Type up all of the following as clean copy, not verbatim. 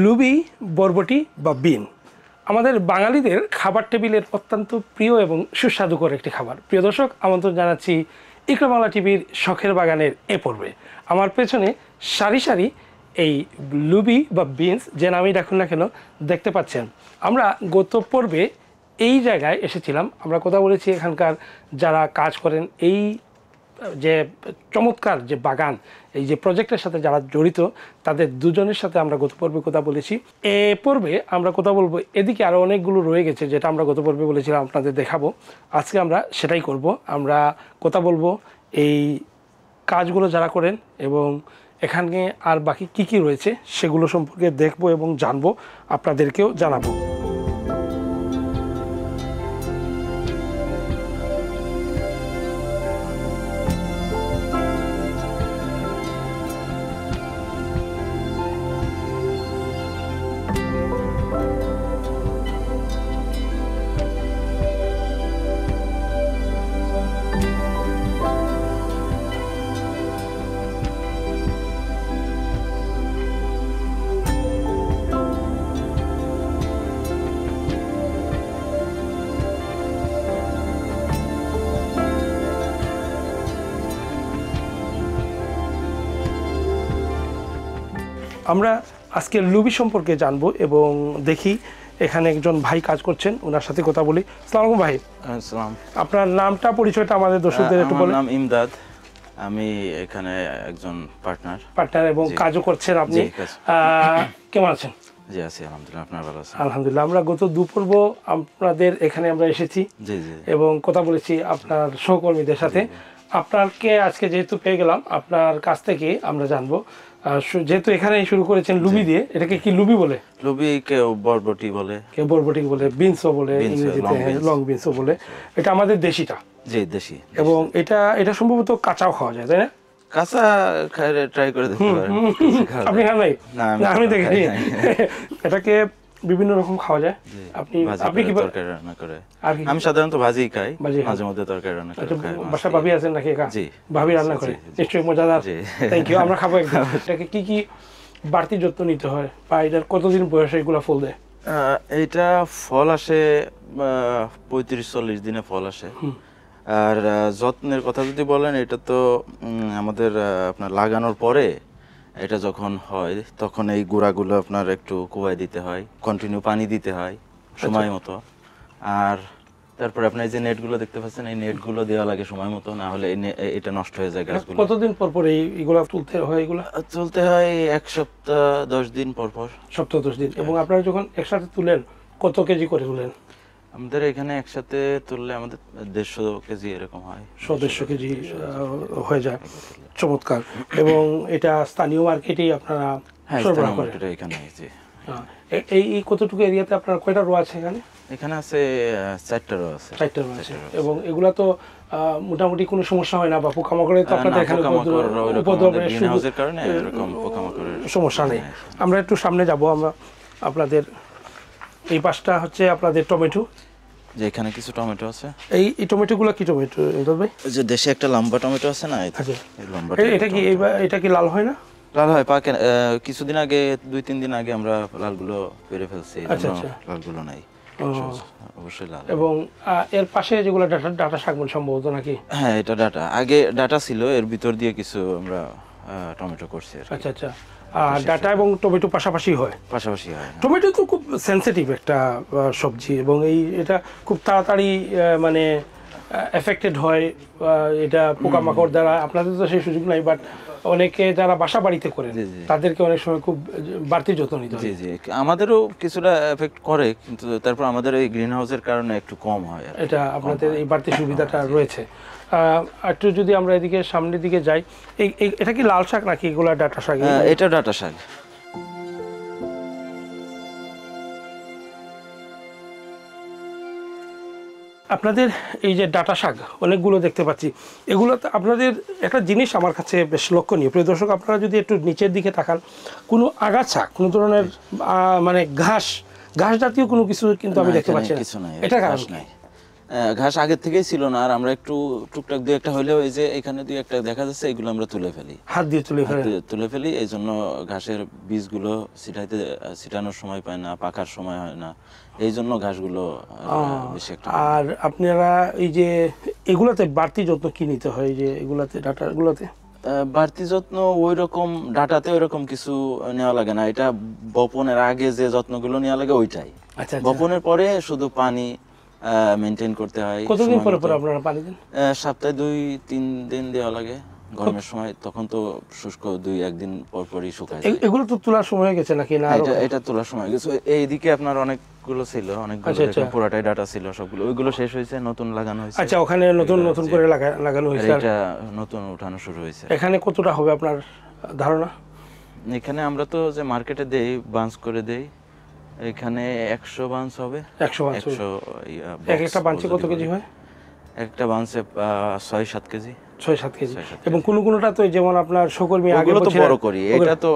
লুবি, বরবটি বা বিন আমাদের বাঙালিদের খাবার টেবিলের অত্যন্ত প্রিয় এবং সুস্বাদুকর একটি খাবার। প্রিয় দর্শক, আমন্ত্রণ জানাচ্ছি ইকরা বাংলা টিভির শখের বাগানের এ পর্বে। আমার পেছনে সারি সারি এই লুবি বা বিনস যে নামেই রাখুন না কেন দেখতে পাচ্ছেন। আমরা গত পর্বে এই জায়গায় এসেছিলাম, আমরা কথা বলেছি এখানকার যারা কাজ করেন এই যে চমৎকার যে বাগান, এই যে প্রজেক্টের সাথে যারা জড়িত তাদের দুজনের সাথে আমরা গত পর্বে কথা বলেছি। এ পর্বে আমরা কথা বলবো, এদিকে আরও অনেকগুলো রয়ে গেছে যেটা আমরা গত পর্বে বলেছিলাম আপনাদের দেখাবো। আজকে আমরা সেটাই করব, আমরা কথা বলবো এই কাজগুলো যারা করেন এবং এখানে আর বাকি কি কি রয়েছে সেগুলো সম্পর্কে দেখব এবং জানবো, আপনাদেরকেও জানাবো। আমরা আজকে লুবি সম্পর্কে জানবো এবং দেখি এখানে একজন ভাই কাজ করছেন, ওনার সাথে কথা বলি। আসসালামু আলাইকুম ভাই। আসসালাম। আপনার নামটা পরিচয়টা আমাদের দর্শকদের একটু বলেন। আমার নাম ইমদাদ, আমি এখানে একজন পার্টনার এবং কাজও করছেন আপনি। কেমন আছেন? জি আছি আলহামদুলিল্লাহ, আপনার ভালো আছেন? আলহামদুলিল্লাহ। আমরা গত দুপর্ব আপনাদের এখানে আমরা এসেছি এবং কথা বলেছি আপনার সহকর্মীদের সাথে। আপনাকে আজকে যেহেতু পেয়ে গেলাম, আপনার কাছ থেকে আমরা জানবো, যেহেতু এখানে শুরু করেছেন লুবি দিয়ে, এটাকে কি লুবি বলে? লুবি কেউ বরবটি বলে, কেউ বরবটি বলে, বিনসও বলে, ইংরেজিতে লং বিনসও বলে। এটা আমাদের দেশিটা। জি দেশি। এবং এটা সম্ভবত কাঁচাও খাওয়া যায়, তাই না? কাঁচা ট্রাই করে দেখতে পারেন। আপনি খান নাই? না আমি দেখিনি। এটাকে বিভিন্ন রকম খাওয়া যায়। আপনি কি তরকারি রান্না করে? আমি সাধারণত ভাজিই খাই, মাঝে মধ্যে তরকারি রান্না করে খাই। বাসা ভাবি আছেন নাকি? জি, ভাবি রান্না করে, নিশ্চয়ই মজাদার। Thank you. আমরা খাবো একদম। এটাকে কি কি বাড়তি যত্ন নিতে হয় বা এটার কতদিন বয়সে এগুলো ফুল দেয়? এটা ফল আসে 35-40 দিনে ফল আসে। আর যত্নের কথা যদি বলেন, এটা তো আমাদের আপনার লাগানোর পরে এটা যখন হয় তখন এই গুঁড়াগুলো আপনার একটু কুয়ায় দিতে হয়, কন্টিনিউ পানি দিতে হয় সময় মতো। আর তারপরে আপনার এই যে নেটগুলো দেখতে পাচ্ছেন, এই নেটগুলো দেওয়া লাগে সময় মতো, না হলে এটা নষ্ট হয়ে যায় গাছগুলো। কতদিন পর পর এইগুলো তুলতে হয়? এগুলো তুলতে হয় 1 সপ্তাহ 10 দিন পর পর। সপ্তাহ 10 দিন। এবং আপনারা যখন একসাথে তুলেন কত কেজি করে তুলেন? আমাদের এখানে একসাথে তুললে আমাদের 150 কেজি এরকম হয়, 150 কেজি হয়ে যায়। চমৎকার। এবং এটা স্থানীয় মার্কেটেই আপনারা সরবরাহ করেন? এখানে এই কতটুকু এরিয়াতে আপনার কয়টা রো আছে? এখানে আছে 4টা রো আছে। 4টা রো আছে। এবং এগুলা তো মোটামুটি কোনো সমস্যা হয় না বা পোকামাকড়ে তো আপনাদের এখানে গ্রিনহাউসের কারণে এরকম পোকামাকড়ের সমস্যা নেই। আমরা একটু সামনে যাব। আমরা আপনাদের এই পাশটা হচ্ছে আপনাদের টমেটো, যে এখানে কিছু টমেটো আছে। এই টমেটোগুলো কি টমেটো ভাই? যে দেশে একটা লম্বা টমেটো আছে না, এটা কি লাল হয় না? লাল হয়, পাকে কিছুদিন আগে 2-3 দিন আগে আমরা লালগুলো পেরে ফেলছি। লালগুলো নাই, অবশ্যই লাল। এবং এর পাশে যেগুলো ডাটা শাক সম্ভবত নাকি? হ্যাঁ, এটা আগে ডাটা ছিল, এর ভিতর দিয়ে কিছু আমরা টমেটো করছি। আচ্ছা আচ্ছা। ডাটা এবং টমেটো পাশাপাশি হয়? পাশাপাশি হয়। টমেটো তো খুব সেন্সিটিভ একটা সবজি এবং এটা খুব তাড়াতাড়ি মানে এফেক্টেড হয় এটা পোকামাকড় দ্বারা। আপনাদের তো সেই সুযোগ নাই, বাট অনেকে যারা বাসা বাড়িতে করেন তাদেরকে অনেক সময় খুব বাড়তি যত্ন নিতে হয়। জি জি, আমাদেরও কিছুটা এফেক্ট করে, কিন্তু তারপর আমাদের এই গ্রিন হাউসের কারণে একটু কম হয়। এটা আপনাদের এই বাড়তি সুবিধাটা রয়েছে। একটু যদি আমরা এদিকে সামনের দিকে যাই, এটা কি লাল শাক নাকি এগুলো ডাটা শাক? এটা ডাটা শাক। আপনাদের এই যে ডাটা শাক অনেকগুলো দেখতে পাচ্ছি, এগুলো আপনাদের একটা জিনিস আমার কাছে বেশ লক্ষণীয়। প্রিয় দর্শক, আপনারা যদি একটু নিচের দিকে তাকান, কোনো আগাছা, কোনো ধরনের মানে ঘাস জাতীয় কোনো কিছু কিন্তু আমি দেখতে পাচ্ছি না। কিছু নাই, এটা কারণ নাই। ঘাস আগের থেকেই ছিল না, আর আমরা একটু টুকটাক দুই একটা হলেও এই যে এখানে দুই একটা দেখা যাচ্ছে, এগুলো আমরা তুলে ফেলি, হাত দিয়ে তুলে ফেলেন? তুলে ফেলি। এই জন্য ঘাসের বীজগুলো ছিটানোর সময় পায় না, পাকার সময় হয় না, এই জন্য ঘাসগুলো বেশি একটা। আর আপনারা এই যে এগুলাতে বাড়তি যত্ন কি নিতে হয়, যে এগুলাতে ডাটাগুলোতে? বাড়তি যত্ন ওই রকম ডাটাতে ওই রকম কিছু নেওয়া লাগে না, এটা বপনের আগে যে যত্নগুলো নেওয়া লাগে ওইটাই। আচ্ছা, বপনের পরে শুধু পানি মেনটেন করতে হয়। কতদিন পরে পরে আপনারা পানি দেন? সপ্তাহে 2-3 দিন দেওয়া লাগে গরমের সময়, তখন তো শুষ্ক 2-1 দিন পর পরই শুকায় যায়। এগুলো তো তোলার সময় হয়ে গেছে নাকি না? এটা তোলার সময় গেছে। এইদিকে আপনার অনেকগুলো ছিল, অনেকগুলো দেখলাম পুরাটাই ডাটা ছিল, সবগুলো ওইগুলো শেষ হয়েছে, নতুন লাগানো হয়েছে। আচ্ছা, ওখানে নতুন নতুন করে লাগানো হয়েছে, এটা নতুন উঠানো শুরু হয়েছে। এখানে কতটা হবে আপনার ধারণা? এখানে আমরা তো যে মার্কেটে দেই, বাঞ্চ করে দেই, এখানে 100 বাঞ্চ হবে। 100 বাঞ্চ? 100 এক একটা বাঞ্চে কত কেজি হয়? একটা বাঞ্চে 6-7 কেজি। 6-7 কেজি। এবং কোনটা তো যেমন আপনার সকর্মী আগে তো বড় করি, এটা তো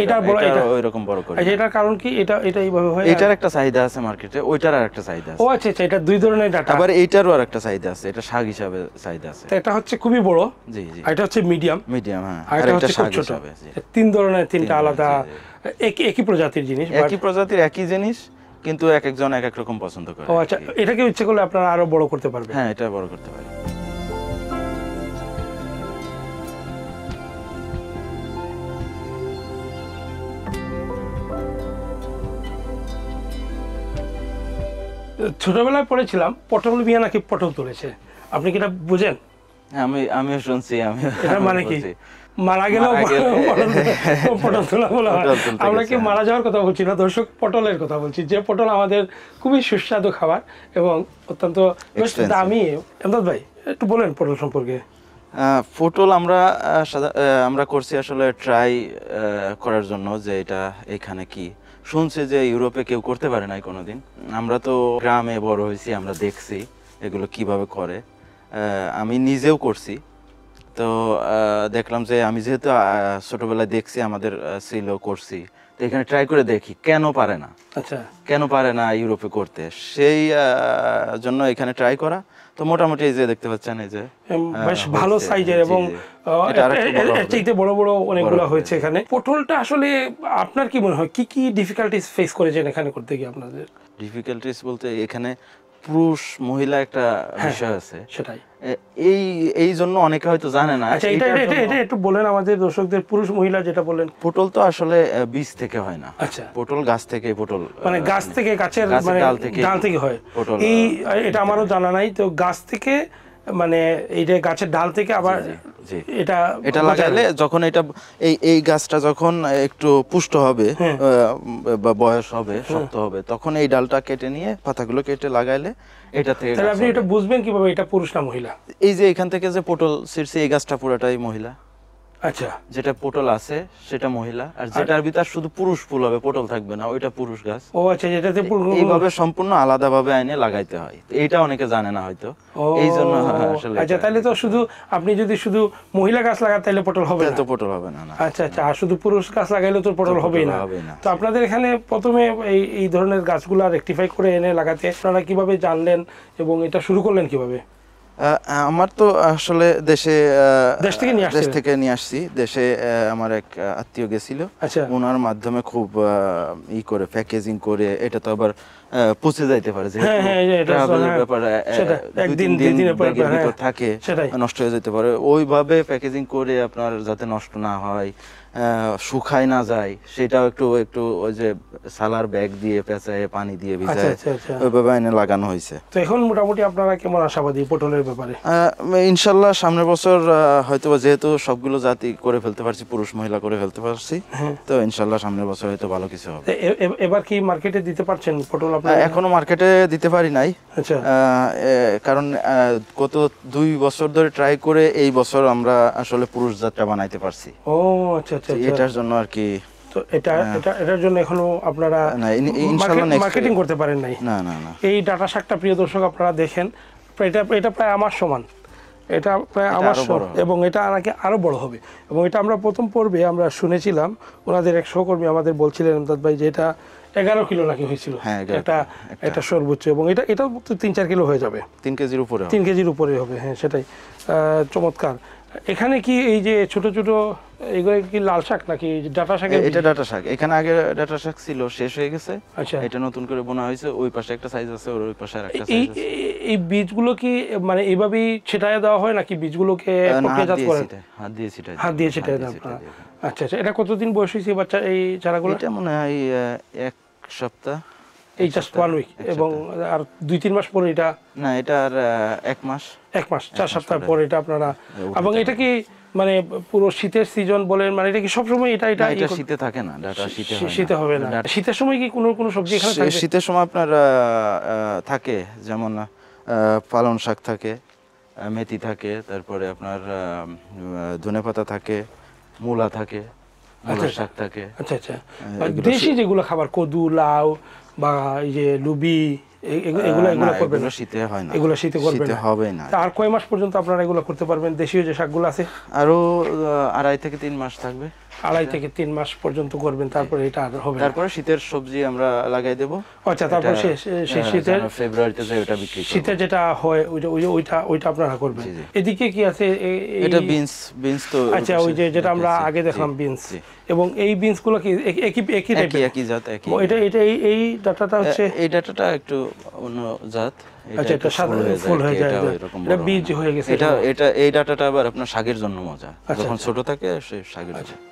এটা বড়, এটা ওইরকম বড় করি। আচ্ছা, এটার কারণ কি? এটা এইভাবে হয়? এটার একটা চাহিদা আছে মার্কেটে, ওইটার আর একটা চাহিদা আছে। ও আচ্ছা আচ্ছা, এটা দুই ধরনের ডাটা। আবার এইটারও আর একটা চাহিদা আছে, এটা শাক হিসাবে চাহিদা আছে। এটা হচ্ছে খুবই বড়, জি জি, আর এটা হচ্ছে মিডিয়াম, হ্যাঁ, আর এটা হচ্ছে খুব ছোট। তিন ধরনের, তিনটা আলাদা একই প্রজাতির জিনিস, একই প্রজাতির একই জিনিস, কিন্তু এক একজন এক এক রকম পছন্দ করে। ও আচ্ছা, এটাকে ইচ্ছে করলে আপনারা আরো বড় করতে পারবেন? হ্যাঁ, এটা বড় করতে পারি। ছোটবেলায় পড়েছিলাম পটল মিয়া নাকি পটল তুলেছে, আপনি কি এটা বুঝেন? আমিও শুনছি। এটা মানে কি, মারা গেলেও পটল তোলা বলা হয়? আমরা কি মারা যাওয়ার কথা বলছি না দর্শক, পটলের কথা বলছি, যে পটল আমাদের খুবই সুস্বাদু খাবার এবং অত্যন্ত দামি। এমদাদ ভাই, একটু বলেন পটল সম্পর্কে। পটল আমরা করছি আসলে ট্রাই করার জন্য, যে এটা এখানে কি শুনছি যে ইউরোপে কেউ করতে পারে নাই কোনোদিন। আমরা তো গ্রামে বড় হয়েছি, আমরা দেখছি এগুলো কিভাবে করে, আমি নিজেও করছি। তো দেখলাম যে আমি যেহেতু ছোটবেলায় দেখছি, আমাদের ছিল, করছি, তো এখানে ট্রাই করে দেখি কেন পারে না। আচ্ছা, কেন পারে না ইউরোপে করতে, সেই জন্য এখানে ট্রাই করা। তো মোটামুটি এই যে দেখতে পাচ্ছেন, এই যে বেশ ভালো সাইজের এবং এর চাইতে বড় বড় অনেকগুলো হয়েছে এখানে। পটলটা আসলে আপনার কি মনে হয় কি কি ডিফিকাল্টিস ফেস করেছেন এখানে করতে গিয়ে আপনাদের? ডিফিকাল্টিস বলতে এখানে পুরুষ মহিলা একটা বিষয় আছে, সেটাই। এই জন্য অনেকে হয়তো জানে না। আচ্ছা, এটা একটু বলেন আমাদের দর্শকদের, পুরুষ মহিলা যেটা বলেন। পটল তো আসলে বীজ থেকে হয় না। আচ্ছা, পটল গাছ থেকে, পটল মানে গাছ থেকে, গাছের মানে ডাল থেকে হয়। এটা আমারও জানা নাই। তো গাছ থেকে মানে এই যে গাছের ডাল থেকে আবার এটা লাগাইলে যখন এই গাছটা যখন একটু পুষ্ট হবে বা বয়স হবে, শক্ত হবে, তখন এই ডালটা কেটে নিয়ে পাতাগুলো কেটে লাগাইলে এটা থেকে। তাহলে আপনি এটা বুঝবেন কিভাবে এটা পুরুষ না মহিলা? এই যে এখান থেকে যে পটল ছিঁড়ছে, এই গাছটা পুরোটাই মহিলা। আচ্ছা, যেটা পটল আছে সেটা মহিলা, আর যেটার ভিতর শুধু পুরুষ ফুল হবে, পটল থাকবে না, ওইটা পুরুষ গাছ। ও আচ্ছা, যেটাতে এইভাবে সম্পূর্ণ আলাদাভাবে আইনে লাগাইতে হয়। এইটা অনেকে জানে না হয়তো, এই জন্য আসলে। আচ্ছা, তাহলে তো শুধু আপনি যদি শুধু মহিলা গাছ লাগান তাহলে পটল হবে না? তো পটল হবে না। আচ্ছা আচ্ছা, আর শুধু পুরুষ গাছ লাগাইলে তো পটল হবেই না। তো আপনাদের এখানে প্রথমে এই ধরনের গাছগুলো রেকটিফাই করে এনে লাগাতে আপনারা কিভাবে জানলেন এবং এটা শুরু করলেন কিভাবে? আমার তো আসলে দেশ থেকে নিয়ে আসছি। দেশে আমার এক আত্মীয় গেছিল, ওনার মাধ্যমে খুব করে প্যাকেজিং করে, এটা তো আবার পচে যাইতে পারে, থাকে, নষ্ট হয়ে যেতে পারে, ওইভাবে প্যাকেজিং করে আপনার যাতে নষ্ট না হয়, শুকায় না যায়, সেটাও একটু ওই যে সালার ব্যাগ দিয়ে পেঁচায় পানি দিয়ে ভিজায় ওইভাবে এনে লাগানো হয়েছে। তো এখন মোটামুটি আপনারা কেমন আশাবাদী পটলের ব্যাপারে? ইনশাল্লাহ সামনের বছর হয়তো, যেহেতু সবগুলো জাতি করে ফেলতে পারছি, পুরুষ মহিলা করে ফেলতে পারছি, তো ইনশাল্লাহ সামনের বছর হয়তো ভালো কিছু হবে। এবার কি মার্কেটে দিতে পারছেন পটল আপনারা? এখনো মার্কেটে দিতে পারি নাই, কারণ গত 2 বছর ধরে ট্রাই করে এই বছর আমরা আসলে পুরুষ জাতটা বানাইতে পারছি। ও আচ্ছা আচ্ছা, এটার জন্য আর কি। তো এটার জন্য এখনো আপনারা মার্কেটিং করতে পারেন নাই? না। এই ডাটা শাকটা প্রিয় দর্শক আপনারা দেখেন, এটা প্রায় আমার সমান, এটা প্রায় আমার এবং এটা নাকি আরো বড় হবে এবং এটা আমরা প্রথম পর্বে আমরা শুনেছিলাম ওনাদের এক সহকর্মী আমাদের বলছিলেন এমদাদ ভাই যে এটা 11 কিলো নাকি হয়েছিল এটা সর্বোচ্চ এবং এটাও 3-4 কিলো হয়ে যাবে 3 কেজির উপরে 3 কেজির উপরে হবে। হ্যাঁ সেটাই চমৎকার। এখানে কি এই যে ছোট ছোট এগুলো কি লাল শাক নাকি ডাটা শাক? এটা ডাটা শাক, এখানে আগে ডাটা শাক ছিল, শেষ হয়ে গেছে। আচ্ছা, এটা নতুন করে বোনা হয়েছে। ওই পাশে একটা সাইজ আছে, ওর ওই পাশে আরেকটা সাইজ আছে। এই বীজগুলো কি মানে এইভাবেই ছিটায় দেওয়া হয় নাকি বীজগুলোকে প্রক্রিয়াজাত করেন? হাত দিয়ে ছিটায় দেন আপনারা। আচ্ছা আচ্ছা, এটা কতদিন বয়স হয়েছে বাচ্চা এই চারাগুলো? এটা মনে হয় 1 সপ্তাহ, এই জাস্ট 1 উইক, এবং আর 2-3 মাস পরে এটা? না, এটা আর 1 মাস 4 সপ্তাহ পরে এটা আপনারা। এবং এটা কি মানে পুরো শীতের সিজন বলেন, মানে এটা কি সব সময় এটা শীতে থাকে না? ডাটা শীতে হবে না। শীতের সময় কি কোনো সবজি এখানে থাকে? শীতের সময় আপনার থাকে, যেমন পালং শাক থাকে, মেথি থাকে, তারপরে আপনার ধনেপাতা থাকে, মূলা থাকে, মূলার শাক থাকে। আচ্ছা আচ্ছা, দেশি যেগুলো খাবার কদু, লাউ বা এই যে লুবি, এগুলো করবেন না? শীতে হয় না, এগুলো শীতে করবেন না, হবে না। আর কয় মাস পর্যন্ত আপনারা এগুলো করতে পারবেন? দেশীয় যে শাকগুলো আছে আরো 2.5 থেকে 3 মাস থাকবে। 2.5 থেকে 3 মাস পর্যন্ত করবেন, তারপরে এটা আর হবে না। তারপরে শীতের সবজি আমরা লাগাই দেব। আচ্ছা, তারপর শীতের ফেব্রুয়ারিতে যে ওটা বিক্রি করব। শীতে যেটা হয় ওইটা আপনারা করবেন। এদিকে কি আছে? এটা বিনস তো। আচ্ছা, ওই যে যেটা আমরা আগে দেখলাম বিনস, এবং এই বিনসগুলো কি একই টাইপের? একই জাত, একই। এটা এই ডাটাটা হচ্ছে, এই ডাটাটা একটু অন্য জাত। আচ্ছা, এটা সাদা ফুল হয়ে যায়, এটা বীজ হয়ে গেছে। এই ডাটাটা আবার আপনার শাকের জন্য মজা, যখন ছোট থাকে সে শাকের জন্য।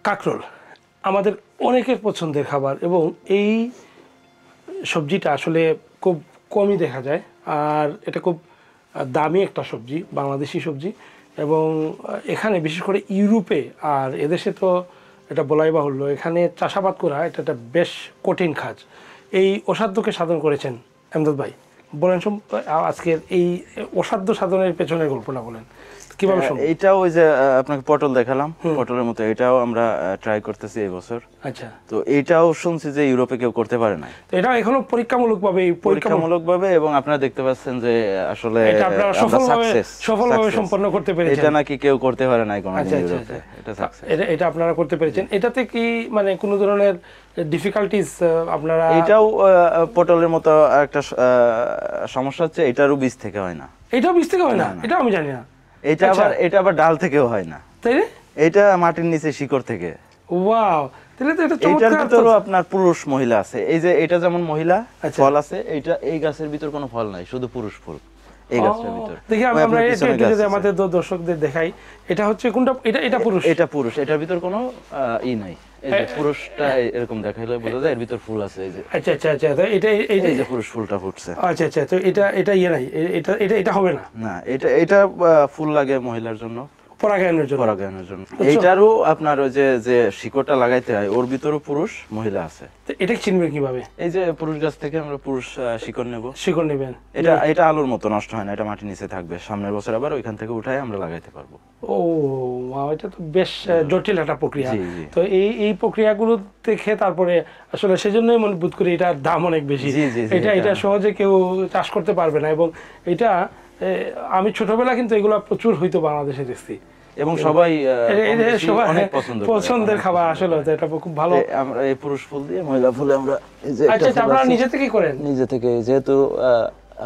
কাঁকরোল আমাদের অনেকের পছন্দের খাবার, এবং এই সবজিটা আসলে খুব কমই দেখা যায়, আর এটা খুব দামি একটা সবজি, বাংলাদেশি সবজি। এবং এখানে বিশেষ করে ইউরোপে আর এদেশে তো এটা বলাই বাহুল্য, এখানে চাষাবাদ করা এটা একটা বেশ কঠিন কাজ। এই অসাধ্যকে সাধন করেছেন এমদাদ ভাই, বলেন আজকের এই অসাধ্য সাধনের পেছনের গল্পটা বলেন, কিভাবে সম্ভব? এটাও ওই যে আপনাকে পটল দেখালাম, পটলের মতো এটাও আমরা ট্রাই করতেছি এই বছর। আচ্ছা, তো এটাও শুনছি যে ইউরোপে কেউ করতে পারে না। তো এটা এখনো পরীক্ষামূলকভাবে, এবং আপনারা দেখতে পাচ্ছেন যে আসলে এটা আপনারা সফলভাবে সম্পন্ন করতে পেরেছেন। এটা নাকি কেউ করতে পারে না কোনোদিন ইউরোপে, এটা সাকসেস। এটা আপনারা করতে পেরেছেন। এটাতে কি মানে কোনো ধরনের ডিফিকাল্টিজ আপনারা? এটাও পটলের মতো একটা সমস্যা হচ্ছে, এটারও বীজ থেকে হয় না। এটাও বীজ থেকে হয় না? এটা আমি জানি না। এটা আবার ডাল থেকেও হয় না, তাই না? এটা মাটির নিচে শিকড় থেকে। ওয়াও, তাহলে তো এটা চমৎকার। এটার ভিতরও আপনার পুরুষ মহিলা আছে। এই যে এটা যেমন মহিলা ফল আছে, এই গাছের ভিতর কোনো ফল নাই, শুধু পুরুষ ফুল এই গাছটার ভিতর। দেখি আমরা এটা যদি আমাদের দর্শকদের দেখাই, এটা হচ্ছে কোনটা? এটা পুরুষ, এটার ভিতর কোনো ই নাই। এই যে পুরুষটা এরকম দেখাইলে বোঝা যায় এর ভিতর ফুল আছে। এই যে আচ্ছা আচ্ছা আচ্ছা, তো এই যে পুরুষ ফুলটা ফুটছে। আচ্ছা আচ্ছা, তো এটা ইয়ে নাই, এটা হবে না? না, এটা ফুল লাগে মহিলার জন্য, পরাগায়নের জন্য। এইটারও আপনার ওই যে শিকড়টা লাগাইতে হয়, ওর ভিতরও পুরুষ মহিলা আছে। এটা চিনবেন কিভাবে? এই যে পুরুষ গাছ থেকে আমরা পুরুষ শিকড় নেবেন। এটা আলোর মতো নষ্ট হয় না, এটা মাটির নিচে থাকবে। সামনের বছর আবার ওইখান থেকে উঠায় আমরা লাগাইতে পারবো। ও, এটা তো বেশ জটিল একটা প্রক্রিয়া। তো এই প্রক্রিয়াগুলো দেখে তারপরে আসলে সেজন্যই মনে বোধ করি এটার দাম অনেক বেশি। এটা সহজে কেউ চাষ করতে পারবে না। এবং এটা আমি ছোটবেলা কিন্তু এগুলো প্রচুর হইতো বাংলাদেশে দেখছি, এবং সবাই অনেক পছন্দের খাবার। আসলে এটা খুব ভালো। আমরা এই পুরুষ ফুল দিয়ে মহিলা ফুলে আমরা আচ্ছা, আপনারা নিজে থেকে করেন? নিজে থেকে, যেহেতু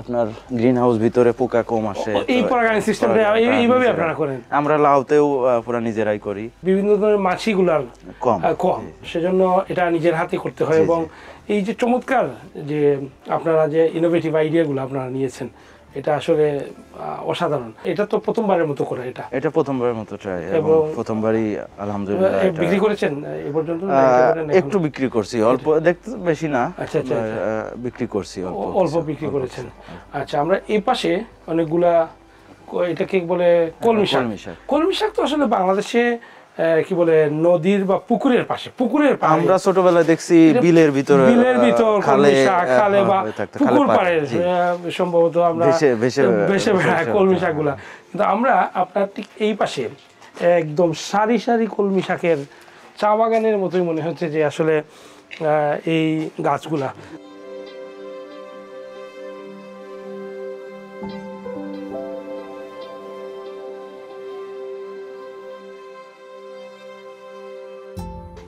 আপনার গ্রিন হাউস ভিতরে পোকা কম আসে, এই পরাগায়ন সিস্টেমটা এইভাবে আপনারা করেন? আমরা লাউতেও পুরো নিজেরাই করি। বিভিন্ন ধরনের মাছিগুলার কম, সেজন্য এটা নিজের হাতে করতে হয়। এবং এই যে চমৎকার যে আপনারা যে ইনোভেটিভ আইডিয়াগুলো আপনারা নিয়েছেন, এটা আসলে অসাধারণ। এটা তো প্রথমবারের মতো করে, এটা প্রথমবারের মতো ট্রাই, এবং প্রথমবারই আলহামদুলিল্লাহ। বিক্রি করেছেন এই পর্যন্ত? একটু বিক্রি করছি, অল্প, দেখতে বেশি না। আচ্ছা আচ্ছা, বিক্রি করছি অল্প বিক্রি করেছেন। আচ্ছা, আমরা এই পাশে অনেকগুলা, এটাকে বলে কলমি শাক। তো আসলে বাংলাদেশে কি বলে নদীর বা পুকুরের পাশে, আমরা ছোটবেলায় দেখছি বিলের ভিতর খালে বা পুকুর পাড়ে সম্ভবত আমরা ভেসে বেড়ায় কলমি শাকগুলা। কিন্তু আমরা আপনার ঠিক এই পাশে একদম সারি সারি কলমি শাকের চা বাগানের মতোই মনে হচ্ছে যে আসলে এই গাছগুলা।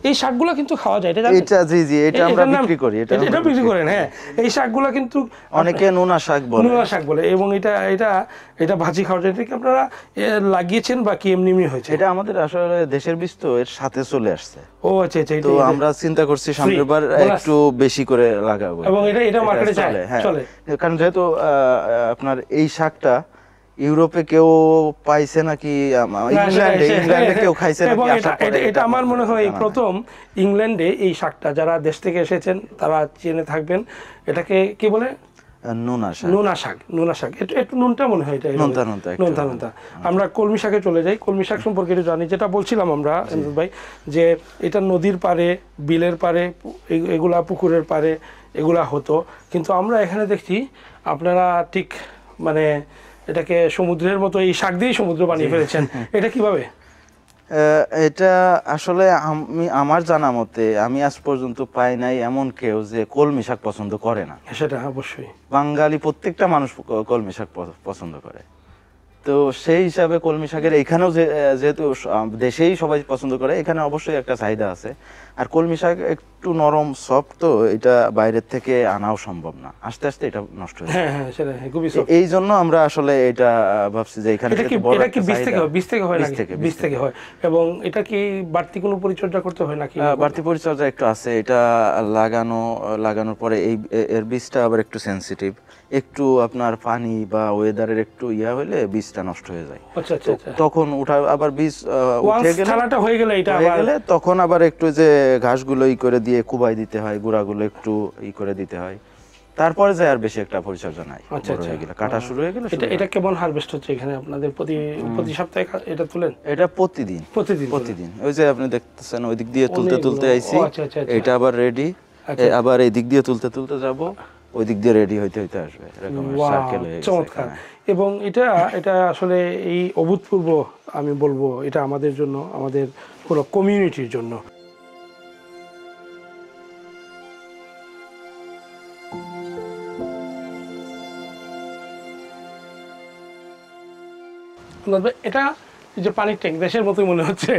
এই শাকগুলো কিন্তু খাওয়া যায়, এটা জানেন? এটা জি জি, এটা আমরা বিক্রি করি। এটা বিক্রি করেন? হ্যাঁ, এই শাকগুলো কিন্তু অনেকে নোনা শাক বলে। নোনা শাক বলে, এবং এটা এটা এটা ভাজি খাওয়ার জন্য কি আপনারা লাগিয়েছেন বা কি এমনি এমনি হয়েছে? এটা আমাদের আসলে দেশের বীজ তো, এর সাথে চলে আসছে। ও আচ্ছা আচ্ছা। তো আমরা চিন্তা করছি সামনের বার একটু বেশি করে লাগাবো, এবং এটা মার্কেটে চলে। কারণ যেহেতু আপনার এই শাকটা ইউরোপে কেউ পাইছে নাকি, ইংল্যান্ডে কেউ খাইছে নাকি, এটা আমার মনে হয় প্রথম ইংল্যান্ডে এই শাকটা, যারা দেশ থেকে এসেছেন তারা জেনে থাকবেন। এটাকে কি বলে? নোনা শাক। একটু নুনটা মনে হয়, এটা নুনতা। আমরা কলমি শাকে চলে যাই। কলমি শাক সম্পর্কে একটু জানি, যেটা বলছিলাম আমরা ভাই, যে এটা নদীর পাড়ে, বিলের পাড়ে, এগুলা পুকুরের পাড়ে এগুলা হতো, কিন্তু আমরা এখানে দেখছি আপনারা ঠিক মানে এটাকে সমুদ্রের মতো এই শাক দিয়েই সমুদ্র বানিয়ে ফেলেছেন। এটা কিভাবে? এটা আসলে আমার জানা মতে আমি আজ পর্যন্ত পাই নাই এমন কেউ যে কলমি শাক পছন্দ করে না। সেটা অবশ্যই, বাঙালি প্রত্যেকটা মানুষ কলমি শাক পছন্দ করে। তো সেই হিসাবে কলমি শাকের এখানেও যেহেতু দেশেই সবাই পছন্দ করে, এখানে অবশ্যই একটা চাহিদা আছে। আর কলমি শাক একটু নরম সফট, তো এটা বাইরের থেকে আনাও সম্ভব না, আস্তে আস্তে এটা নষ্ট হয়ে যায়। হ্যাঁ সেটা খুবই। এই জন্য আমরা আসলে এটা ভাবছি যে এখানে বীজ থেকে হয়। এবং এটা কি বাড়তি কোনো পরিচর্যা করতে হয় নাকি? বাড়তি পরিচর্যা একটু আছে। এটা লাগানোর পরে এর বীজটা আবার একটু সেনসিটিভ, একটু আপনার পানি বা ওয়েদারের একটু হইলে বীজটা নষ্ট হয়ে যায়। আচ্ছা আচ্ছা। তখন আবার বীজ হয়ে গেলে তখন আবার একটু যে ঘাসগুলো করে দিয়ে কুবাই দিতে হয়, গুঁড়াগুলো একটু করে দিতে হয়, তারপরে যায় আর বেশি একটা পরিচর্যা নাই। কাটা শুরু হয়ে গেলে। এটা কেমন হারভেস্ট হচ্ছে এখানে আপনাদের? প্রতি সপ্তাহে এটা তুলেন? এটা প্রতিদিন। ওই যে আপনি দেখতেছেন ওই দিক দিয়ে তুলতে আইছি, এটা আবার রেডি, আবার এই দিক দিয়ে তুলতে যাব, ওই দিক দিয়ে রেডি হইতে আসবে, এরকম সার্কেল হয়ে গেছে। চমৎকার। এবং এটা আসলে এই অভূতপূর্ব, আমি বলবো এটা আমাদের জন্য, আমাদের পুরো কমিউনিটির জন্য। এটা যে পানির ট্যাঙ্ক, দেশের মতোই মনে হচ্ছে।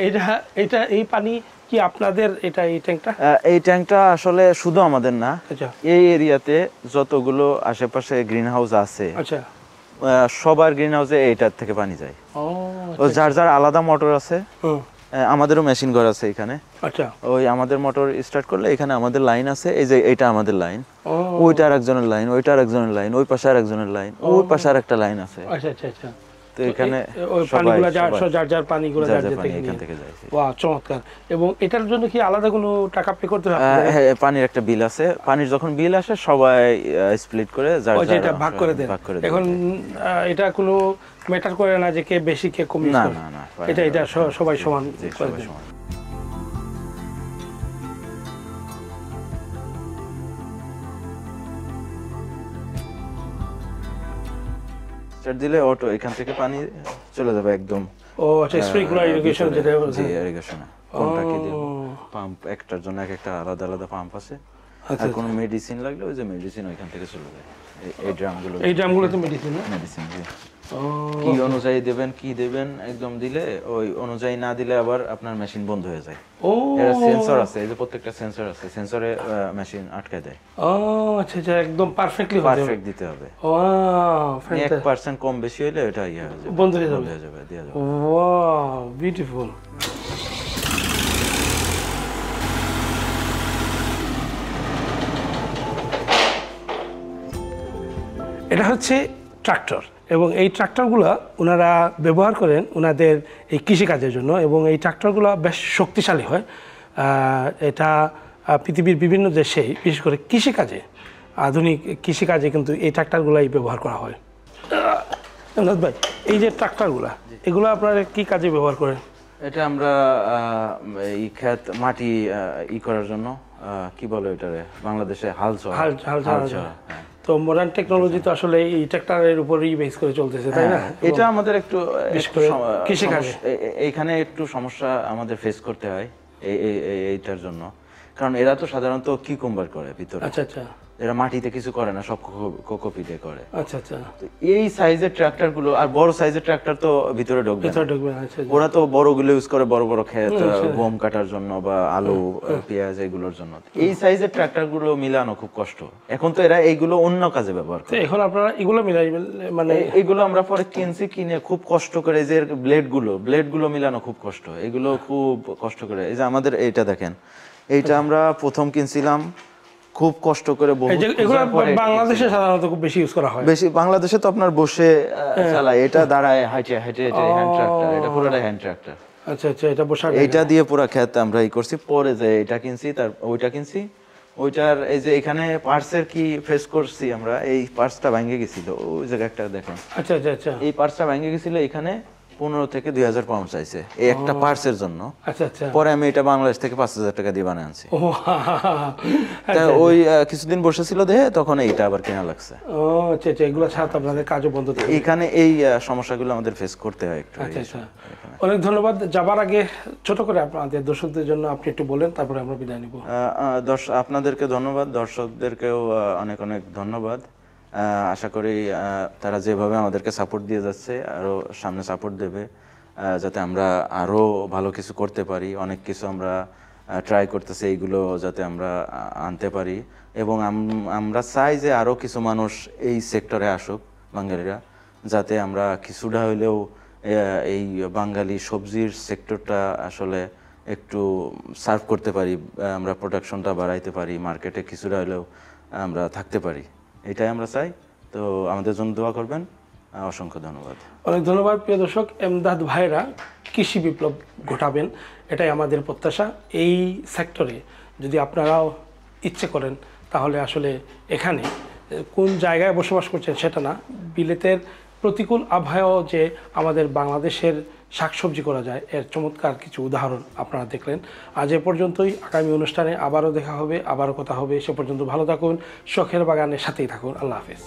এটা এই পানি কি আপনাদের? এই ট্যাঙ্কটা আসলে শুধু আমাদের না, এই এরিয়াতে যতগুলো আশেপাশে গ্রিন হাউস আছে, সবার গ্রিন হাউসে এইটার থেকে পানি যায়। যার আলাদা মোটর আছে, আমাদেরও মেশিন ঘর আছে এখানে। আচ্ছা, ওই আমাদের মোটর স্টার্ট করলে এখানে আমাদের লাইন আছে, এই যে এইটা আমাদের লাইন, ওইটা আরেকজনের লাইন, ওইটা আরেকজনের লাইন, ওই পাশে আরেকজনের লাইন, ওই পাশে আরেকটা লাইন আছে। আচ্ছা আচ্ছা আচ্ছা। তো এখানে ওই পানিগুলো যার পানিগুলো এখান থেকে যায়। বাহ, চমৎকার। এবং এটার জন্য কি আলাদা কোনো টাকা পে করতে হয়? হ্যাঁ, পানির একটা বিল আছে। পানির যখন বিল আসে সবাই স্প্লিট করে ভাগ করে দেন। এখন এটা কোনো ম্যাটার করে না যে কে বেশি কে কম? না, এটা সবাই সমান করে দেন। দিলে অটো এখান থেকে পানি চলে যাবে একদম। ও আচ্ছা, স্প্রিংলার ইরিগেশন যেটা বলছেন। জি, ইরিগেশন। কোনটাকে দেব? পাম্প, একটার জন্য একটা আলাদা পাম্প আছে। আর কোন মেডিসিন লাগলে ওই যে মেডিসিন ওইখান থেকে চলে যায়। এই ড্রামগুলোতে মেডিসিন। জি। কি অনুযায়ী দেবেন একদম দিলে, ওই অনুযায়ী না দিলে আবার আপনার মেশিন বন্ধ হয়ে যায়। এর সেন্সর আছে, এই যে প্রত্যেকটা সেন্সর আছে, সেন্সরে মেশিন আটকায় দেয়। আচ্ছা আচ্ছা, একদম পারফেক্ট দিতে হবে। 1% কম বেশি হইলে এটা বন্ধ হয়ে যাবে, দেয়া যাবে। Wow, beautiful. এটা হচ্ছে ট্রাক্টর, এবং এই ট্রাক্টরগুলো ওনারা ব্যবহার করেন ওনাদের এই কৃষিকাজের জন্য, এবং এই ট্রাক্টরগুলো বেশ শক্তিশালী হয়। এটা পৃথিবীর বিভিন্ন দেশেই, বিশেষ করে কৃষিকাজে, আধুনিক কৃষিকাজে কিন্তু এই ট্রাক্টরগুলাই ব্যবহার করা হয়। ভাই, এই যে ট্রাক্টরগুলো, এগুলো আপনারা কি কাজে ব্যবহার করেন? এটা আমরা এই ক্ষেত মাটি করার জন্য, কি বলে এটারে বাংলাদেশে হাল চড়া। তো মডার্ন টেকনোলজি তো আসলে এই ট্রাক্টরের উপরই বেস করে চলতেছে, তাই না? এটা আমাদের একটু কৃষিকাজে এইখানে একটু সমস্যা আমাদের ফেস করতে হয়। এইটার জন্য, কারণ এরা তো সাধারণত কিউকাম্বার করে ভিতরে, আচ্ছা আচ্ছা এরা মাটিতে কিছু করে না, সব কোকোপিটে করে। আচ্ছা আচ্ছা তো এই সাইজের ট্রাক্টর গুলো, আর বড় সাইজের ট্রাক্টর তো ভিতরে ঢুকবে না। ভিতরে ঢুকবে না, আচ্ছা আচ্ছা। ওরা তো বড়গুলো ইউজ করে বড় বড় ক্ষেত, গম কাটার জন্য বা আলু পেঁয়াজ এগুলোর জন্য। এই সাইজের ট্রাক্টর গুলো মিলানো খুব কষ্ট। এখন তো এরা এইগুলো অন্য কাজে ব্যবহার তো করে। এখন আপনারা এগুলো মিলাই মানে এইগুলো আমরা পরে কিনে খুব কষ্ট করে, যে ব্লেড গুলো মিলানো খুব কষ্ট, এগুলো খুব কষ্ট করে। এই যে আমাদের এইটা দেখেন, এইটা আমরা প্রথম কিনছিলাম খুব কষ্ট করে, বহু এগুলো বাংলাদেশে সাধারণত খুব বেশি ইউজ করা হয়। বেশি বাংলাদেশে তো আপনার বসে চালায়, এটা দাঁড়ায় হাইটে হাইটে হ্যান্ড ট্রাক্টর, এটা পুরোটাই হ্যান্ড ট্রাক্টর। আচ্ছা আচ্ছা, এটা বসার এইটা দিয়ে পুরো ক্ষেত আমরা করছি। পরে যে এটা কিনছি, তার ওইটা কিনছি, ওইটার এই যে এখানে পার্টসের কি ফেস করছি আমরা, এই পার্টসটা ভেঙে গেছিল, ওই জায়গাটা দেখেন। আচ্ছা আচ্ছা আচ্ছা এই পার্টসটা ভেঙে গেছিল, এখানে 15 থেকে 2000 পাউন্ড চাইছে এই একটা পার্টসের জন্য। আচ্ছা আচ্ছা। পরে আমি এটা বাংলাদেশ থেকে 5000 টাকা দিয়ে বানিয়ে আনছি। ও তা ওই কিছুদিন বসেছিল দেখে তখন এইটা আবার কেনা লাগছে। ও আচ্ছা আচ্ছা, এগুলো ছাড়া তো আপনাদের কাজও বন্ধ থাকে। এখানে এই সমস্যাগুলো আমাদের ফেস করতে হয় একটু। আচ্ছা আচ্ছা, অনেক ধন্যবাদ। যাবার আগে ছোট করে আপনাদের দর্শকদের জন্য আপনি একটু বলেন, তারপরে আমরা বিদায় নিব। আপনাদেরকে ধন্যবাদ, দর্শকদেরকেও অনেক অনেক ধন্যবাদ। আশা করি তারা যেভাবে আমাদেরকে সাপোর্ট দিয়ে যাচ্ছে আরো সামনে সাপোর্ট দেবে, যাতে আমরা আরো ভালো কিছু করতে পারি। অনেক কিছু আমরা ট্রাই করতেছি, এইগুলো যাতে আমরা আনতে পারি, এবং আমরা চাই যে আরো কিছু মানুষ এই সেক্টরে আসুক, বাঙালিরা, যাতে আমরা কিছুটা হইলেও এই বাঙালি সবজির সেক্টরটা আসলে একটু সার্ভ করতে পারি, আমরা প্রোডাকশনটা বাড়াইতে পারি, মার্কেটে কিছুটা হলেও আমরা থাকতে পারি, এটাই আমরা চাই। তো আমাদের জন্য দোয়া করবেন। অসংখ্য ধন্যবাদ। অনেক ধন্যবাদ প্রিয় দর্শক। এমদাদ ভাইরা কৃষি বিপ্লব ঘটাবেন, এটাই আমাদের প্রত্যাশা। এই সেক্টরে যদি আপনারাও ইচ্ছে করেন, তাহলে আসলে এখানে কোন জায়গায় বসবাস করছেন সেটা না, বিলেতের প্রতিকূল আবহাওয়াও যে আমাদের বাংলাদেশের শাকসবজি করা যায়, এর চমৎকার কিছু উদাহরণ আপনারা দেখলেন। আজ এ পর্যন্তই। আগামী অনুষ্ঠানে আবারও দেখা হবে, আবারও কথা হবে। সে পর্যন্ত ভালো থাকুন, শখের বাগানের সাথেই থাকুন। আল্লাহ হাফেজ।